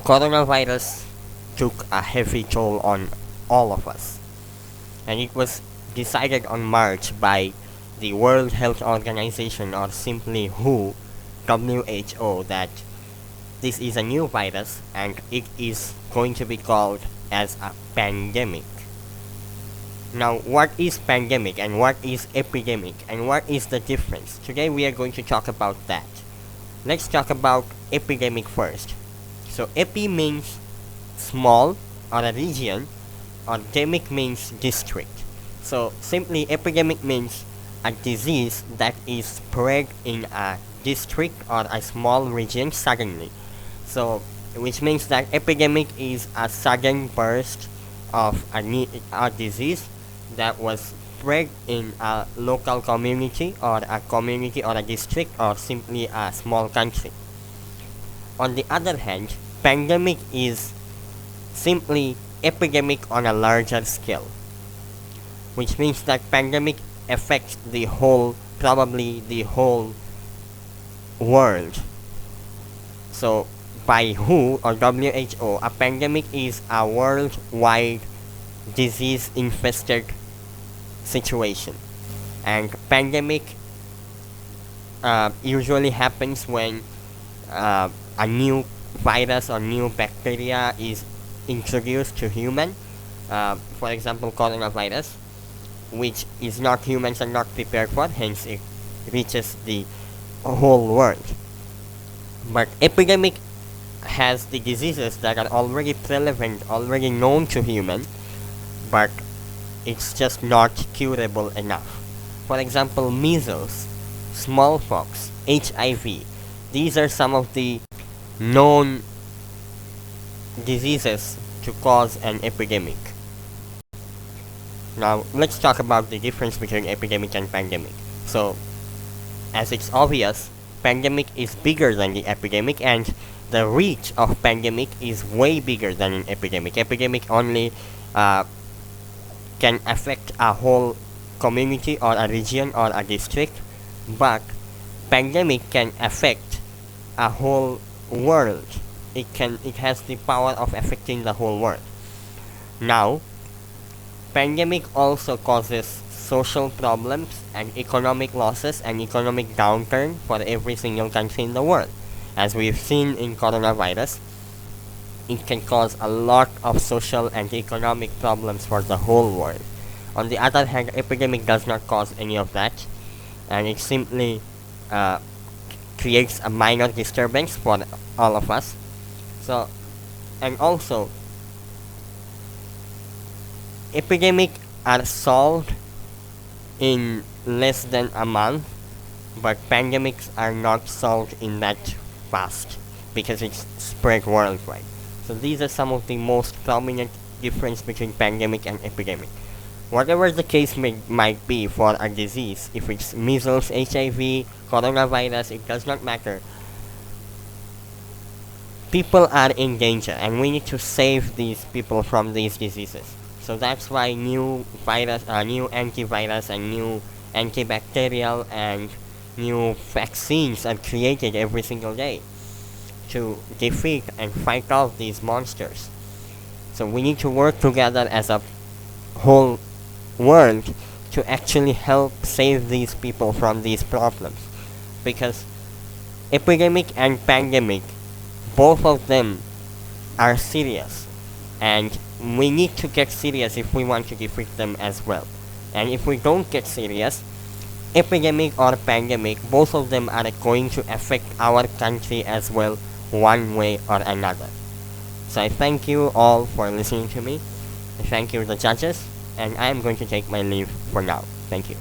coronavirus took a heavy toll on all of us, and it was decided on March by the World Health Organization, or simply WHO, that this is a new virus and it is going to be called as a pandemic. Now, what is pandemic and what is epidemic and what is the difference? Today we are going to talk about that. Let's talk about epidemic first. So epi means small or a region, or demic means district. So simply epidemic means a disease that is spread in a district or a small region suddenly. So which means that epidemic is a sudden burst of a disease that was spread in a local community or a district or simply a small country. On the other hand, pandemic is simply epidemic on a larger scale, which means that pandemic affects probably the whole world. So by WHO, a pandemic is a worldwide disease infested situation, and pandemic usually happens when a new virus or new bacteria is introduced to human. For example, coronavirus, which is not humans are not prepared for, hence it reaches the whole world. But epidemic has the diseases that are already prevalent, already known to human, but it's just not curable enough. For example, measles, smallpox, HIV. These are some of the known diseases to cause an epidemic. Now, let's talk about the difference between epidemic and pandemic. So, as it's obvious, pandemic is bigger than the epidemic, and the reach of pandemic is way bigger than an epidemic. Epidemic only can affect a whole community or a region or a district, but pandemic can affect a whole world. It has the power of affecting the whole world. Now, pandemic also causes social problems and economic losses and economic downturn for every single country in the world. As we've seen in coronavirus, it can cause a lot of social and economic problems for the whole world. On the other hand, epidemic does not cause any of that, and it simply creates a minor disturbance for all of us. So, and also, epidemic are solved in less than a month, but pandemics are not solved in that fast because it's spread worldwide. So these are some of the most prominent difference between pandemic and epidemic. Whatever the case might be for a disease, if it's measles, HIV, coronavirus, it does not matter. People are in danger, and we need to save these people from these diseases. So that's why new antivirus and new antibacterial and new vaccines are created every single day to defeat and fight off these monsters. So we need to work together as a whole world to actually help save these people from these problems, because epidemic and pandemic, both of them are serious, and we need to get serious if we want to defeat them as well. And if we don't get serious, epidemic or pandemic, both of them are going to affect our country as well, one way or another. So I thank you all for listening to me. I thank you the judges, and I am going to take my leave for now. Thank you.